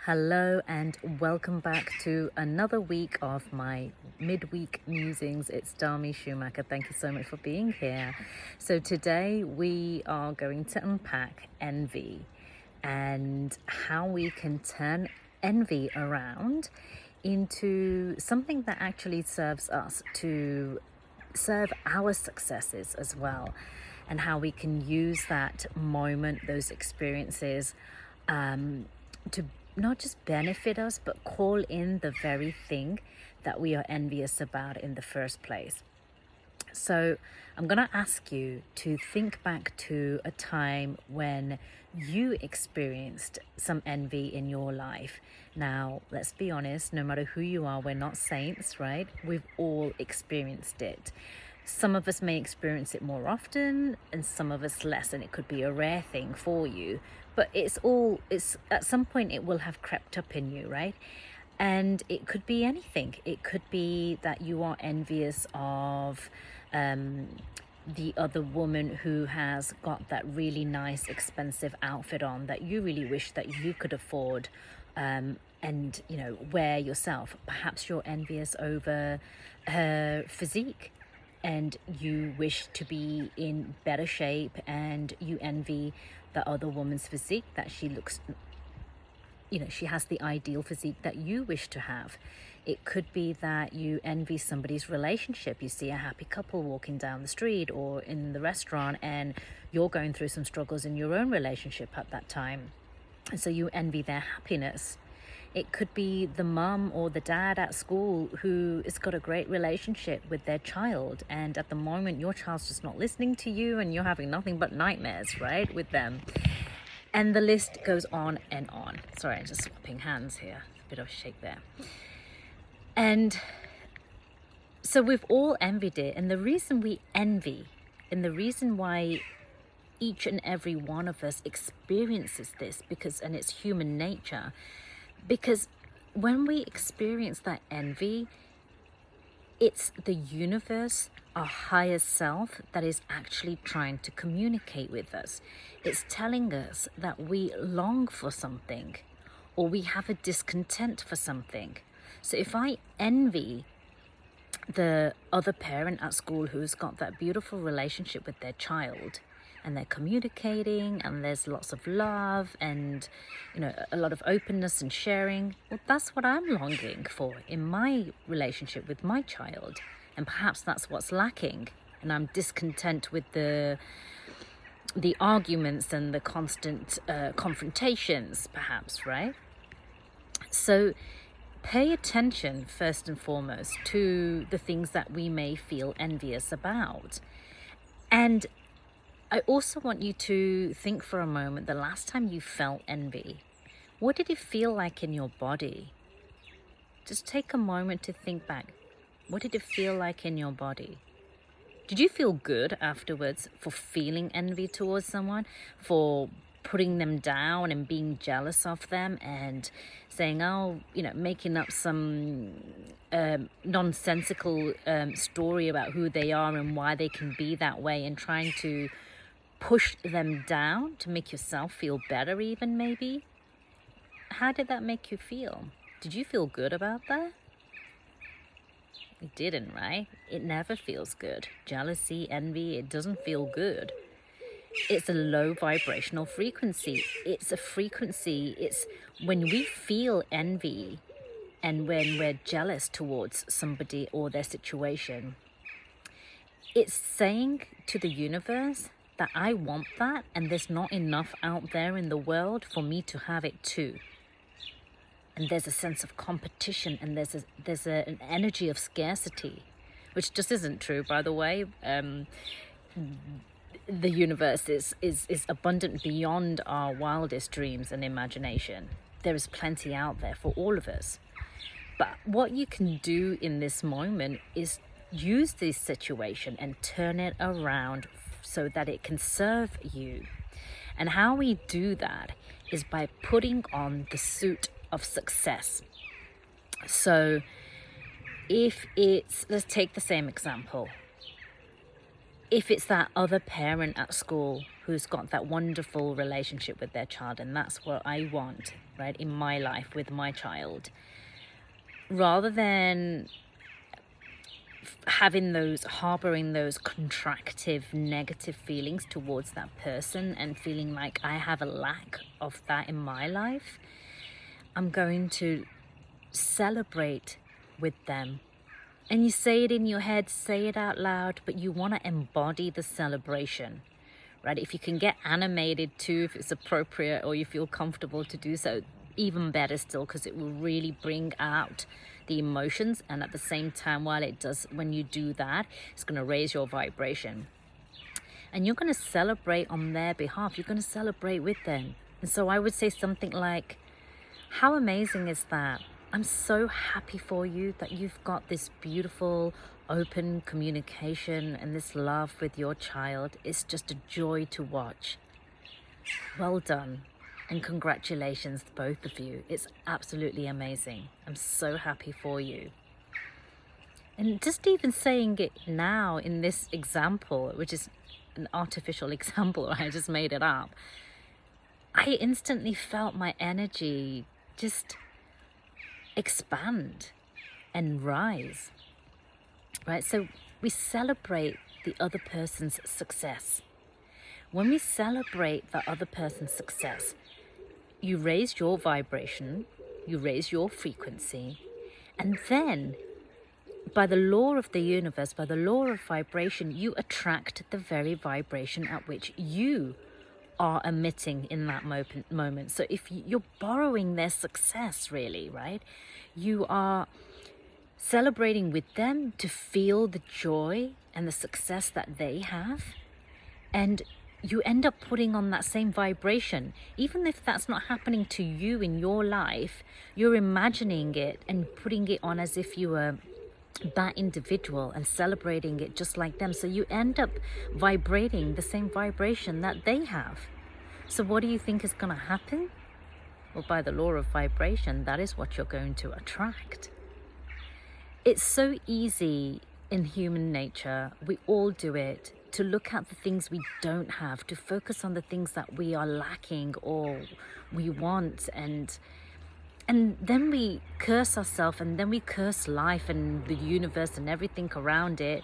Hello and welcome back to another week of my midweek musings. It's Dami Schumacher. Thank you so much for being here. So today we are going to unpack envy and how we can turn envy around into something that actually serves us, to serve our successes as well, and how we can use that moment, those experiences, to not just benefit us, but call in the very thing that we are envious about in the first place. So I'm going to ask you to think back to a time when you experienced some envy in your life. Now, let's be honest, no matter who you are, we're not saints, right? We've all experienced it. Some of us may experience it more often and some of us less, and it could be a rare thing for you, but it's at some point it will have crept up in you, right? And it could be anything. It could be that you are envious of the other woman who has got that really nice, expensive outfit on that you really wish that you could afford, and wear yourself. Perhaps you're envious over her physique and you wish to be in better shape, and you envy the other woman's physique, that she looks, she has the ideal physique that you wish to have. It could be that you envy somebody's relationship. You see a happy couple walking down the street or in the restaurant, and you're going through some struggles in your own relationship at that time. And so you envy their happiness. It could be the mum or the dad at school who has got a great relationship with their child, and at the moment your child's just not listening to you and you're having nothing but nightmares, right, with them. And the list goes on and on. Sorry, I'm just swapping hands here. A bit of a shake there. And so we've all envied it. And the reason we envy, and the reason why each and every one of us experiences this, and it's human nature, because when we experience that envy, it's the universe, our higher self, that is actually trying to communicate with us. It's telling us that we long for something, or we have a discontent for something. So if I envy the other parent at school who's got that beautiful relationship with their child, and they're communicating and there's lots of love and a lot of openness and sharing, well, that's what I'm longing for in my relationship with my child. And perhaps that's what's lacking, and I'm discontent with the arguments and the constant confrontations, perhaps, right? So pay attention first and foremost to the things that we may feel envious about. And I also want you to think for a moment, the last time you felt envy, what did it feel like in your body? Just take a moment to think back. What did it feel like in your body? Did you feel good afterwards for feeling envy towards someone, for putting them down and being jealous of them and saying, making up some nonsensical story about who they are and why they can be that way, and trying to push them down to make yourself feel better even, maybe? How did that make you feel? Did you feel good about that? It didn't, right? It never feels good. Jealousy, envy, it doesn't feel good. It's a low vibrational frequency. It's a frequency. It's when we feel envy and when we're jealous towards somebody or their situation, it's saying to the universe that I want that, and there's not enough out there in the world for me to have it too. And there's a sense of competition, and there's an energy of scarcity, which just isn't true, by the way. The universe is abundant beyond our wildest dreams and imagination. There is plenty out there for all of us. But what you can do in this moment is use this situation and turn it around so that it can serve you. And how we do that is by putting on the suit of success. So let's take the same example. If it's that other parent at school who's got that wonderful relationship with their child, and that's what I want, right, in my life with my child. Rather than harboring those contractive negative feelings towards that person and feeling like I have a lack of that in my life, I'm going to celebrate with them. And you say it in your head, say it out loud, but you want to embody the celebration, right? If you can get animated too, if it's appropriate, or you feel comfortable to do so, even better still, because it will really bring out the emotions. And at the same time, while it does, when you do that, it's going to raise your vibration. And you're going to celebrate on their behalf. You're going to celebrate with them. And so I would say something like, how amazing is that? I'm so happy for you that you've got this beautiful, open communication and this love with your child. It's just a joy to watch. Well done. And congratulations, both of you. It's absolutely amazing. I'm so happy for you. And just even saying it now in this example, which is an artificial example, I just made it up, I instantly felt my energy just expand and rise, right? So we celebrate the other person's success. When we celebrate the other person's success, you raise your vibration, you raise your frequency, and then by the law of the universe, by the law of vibration, you attract the very vibration at which you are emitting in that moment. So if you're borrowing their success, really, right, you are celebrating with them to feel the joy and the success that they have, and you end up putting on that same vibration. Even if that's not happening to you in your life, you're imagining it and putting it on as if you were that individual and celebrating it just like them. So you end up vibrating the same vibration that they have. So what do you think is going to happen? Well, by the law of vibration, that is what you're going to attract. It's so easy in human nature, we all do it, to look at the things we don't have, to focus on the things that we are lacking or we want, and then we curse ourselves, and then we curse life and the universe and everything around it,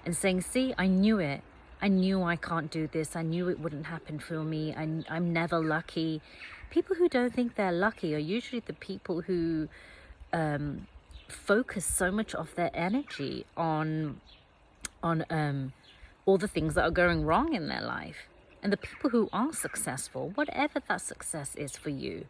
and saying, see, I knew it. I knew I can't do this. I knew it wouldn't happen for me. I'm never lucky. People who don't think they're lucky are usually the people who focus so much of their energy on all the things that are going wrong in their life. And the people who are successful, whatever that success is for you,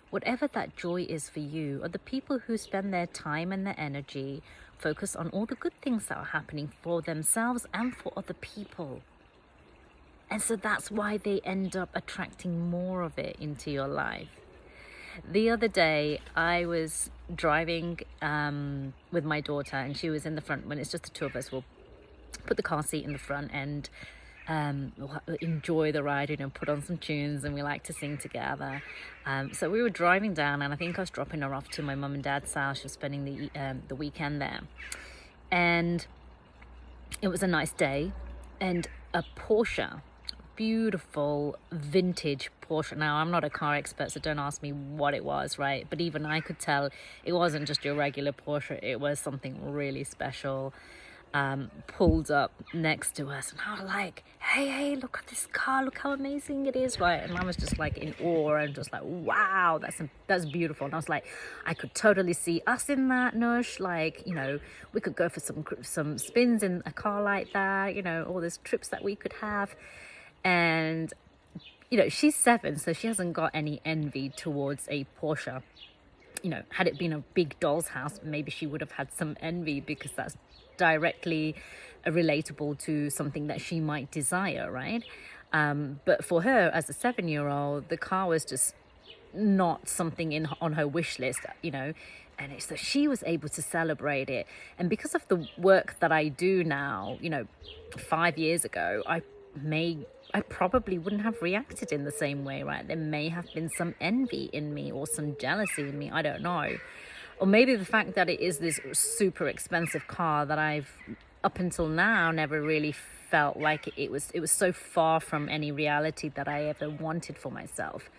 whatever that joy is for you, are the people who spend their time and their energy focus on all the good things that are happening for themselves and for other people. And so that's why they end up attracting more of it into your life. The other day, I was driving with my daughter, and she was in the front. When it's just the two of us, we'll put the car seat in the front and we'll enjoy the ride, put on some tunes, and we like to sing together. So we were driving down, and I think I was dropping her off to my mum and dad's house. She was spending the weekend there, and it was a nice day. And a Porsche, beautiful vintage Porsche. Now, I'm not a car expert, so don't ask me what it was, right? But even I could tell it wasn't just your regular Porsche. It was something really special. Pulled up next to us, and I was like, hey, look at this car, look how amazing it is, right? And I was just like in awe, and just like, wow, that's beautiful. And I was like, I could totally see us in that, Nush. Like, we could go for some spins in a car like that, all these trips that we could have. And she's 7, so she hasn't got any envy towards a Porsche. Had it been a big doll's house, maybe she would have had some envy, because that's directly relatable to something that she might desire, right? But for her, as a 7-year-old, the car was just not something on her wish list, and so she was able to celebrate it. And because of the work that I do now, 5 years ago, I probably wouldn't have reacted in the same way, right? There may have been some envy in me or some jealousy in me, I don't know. Or maybe the fact that it is this super expensive car that I've, up until now, never really felt like it was so far from any reality that I ever wanted for myself.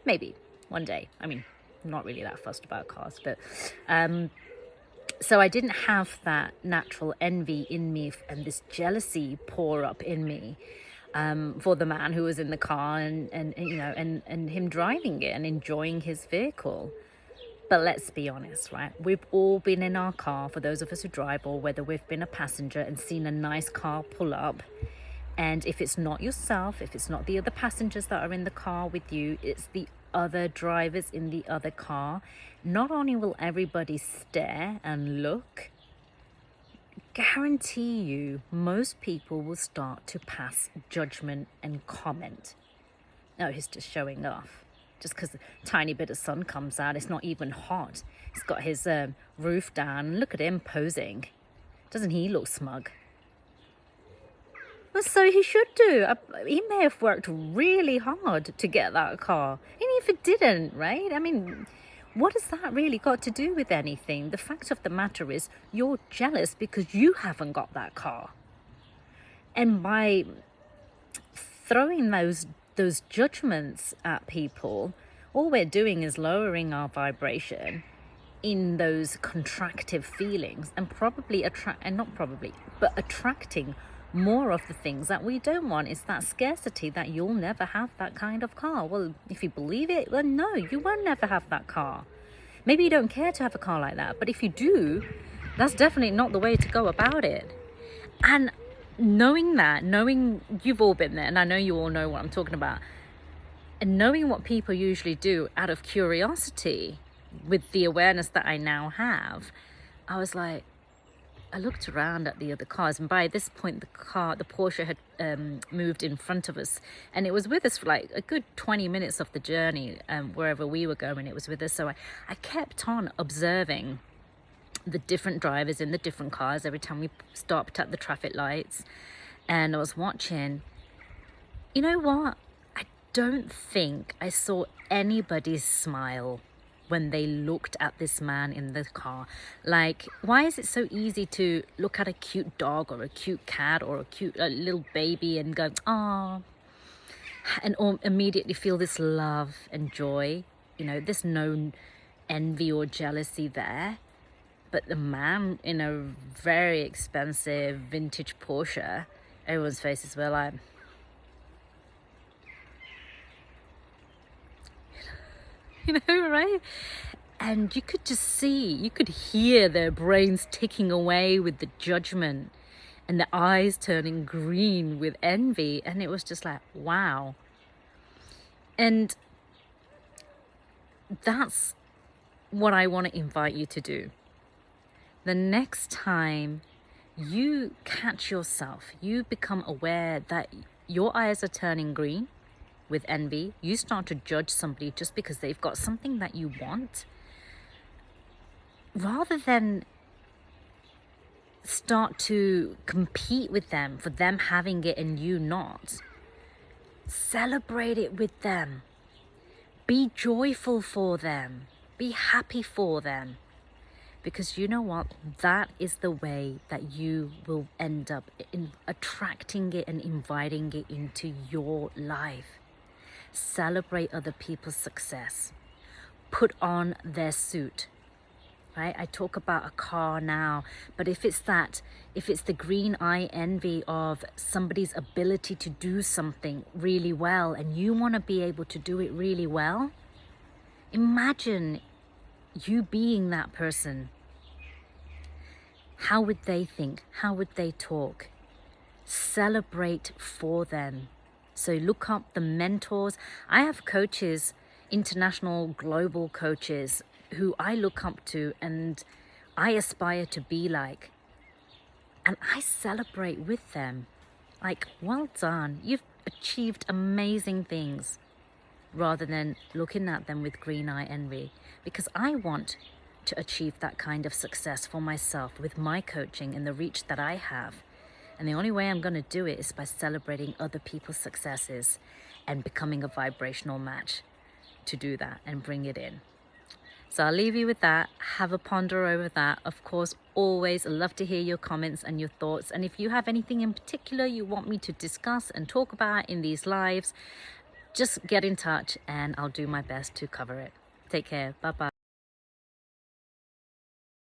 Maybe one day. I mean, I'm not really that fussed about cars, but so I didn't have that natural envy in me and this jealousy pour up in me for the man who was in the car and you know and him driving it and enjoying his vehicle. But let's be honest, right? We've all been in our car, for those of us who drive, or whether we've been a passenger and seen a nice car pull up. And if it's not yourself, if it's not the other passengers that are in the car with you, it's the other drivers in the other car. Not only will everybody stare and look, guarantee you most people will start to pass judgment and comment. Oh, he's just showing off. Just because a tiny bit of sun comes out, it's not even hot. He's got his roof down. Look at him posing. Doesn't he look smug? Well, so he should do. He may have worked really hard to get that car. And if it didn't, right? I mean, what has that really got to do with anything? The fact of the matter is you're jealous because you haven't got that car. And by throwing those judgments at people, all we're doing is lowering our vibration in those contractive feelings and attracting more of the things that we don't want. It's that scarcity that you'll never have that kind of car. Well, if you believe it, well, no, you won't never have that car. Maybe you don't care to have a car like that, but if you do, that's definitely not the way to go about it. And knowing you've all been there, and I know you all know what I'm talking about, and knowing what people usually do out of curiosity with the awareness that I now have, I was like, I looked around at the other cars, and by this point the Porsche had moved in front of us, and it was with us for like a good 20 minutes of the journey, wherever we were going, it was with us. So I kept on observing the different drivers in the different cars every time we stopped at the traffic lights, and I was watching. You know what? I don't think I saw anybody smile when they looked at this man in the car. Like, why is it so easy to look at a cute dog or a cute cat or a cute little baby and go, "Ah," and immediately feel this love and joy? You know, there's no envy or jealousy there. But the man in a very expensive vintage Porsche, everyone's faces were like, you know, right? And you could just see, you could hear their brains ticking away with the judgment and the eyes turning green with envy. And it was just like, wow. And that's what I want to invite you to do. The next time you catch yourself, you become aware that your eyes are turning green with envy, you start to judge somebody just because they've got something that you want, rather than start to compete with them for them having it and you not, celebrate it with them. Be joyful for them. Be happy for them. Because you know what? That is the way that you will end up in attracting it and inviting it into your life. Celebrate other people's success. Put on their suit. Right? I talk about a car now, but if it's the green eye envy of somebody's ability to do something really well and you want to be able to do it really well, imagine you being that person. How would they think? How would they talk? Celebrate for them. So look up the mentors. I have coaches, international, global coaches who I look up to and I aspire to be like. And I celebrate with them. Like, well done. You've achieved amazing things. Rather than looking at them with green eye envy. Because I want to achieve that kind of success for myself with my coaching and the reach that I have. And the only way I'm going to do it is by celebrating other people's successes and becoming a vibrational match to do that and bring it in. So I'll leave you with that. Have a ponder over that. Of course, always love to hear your comments and your thoughts. And if you have anything in particular you want me to discuss and talk about in these lives, just get in touch and I'll do my best to cover it. Take care. Bye-bye.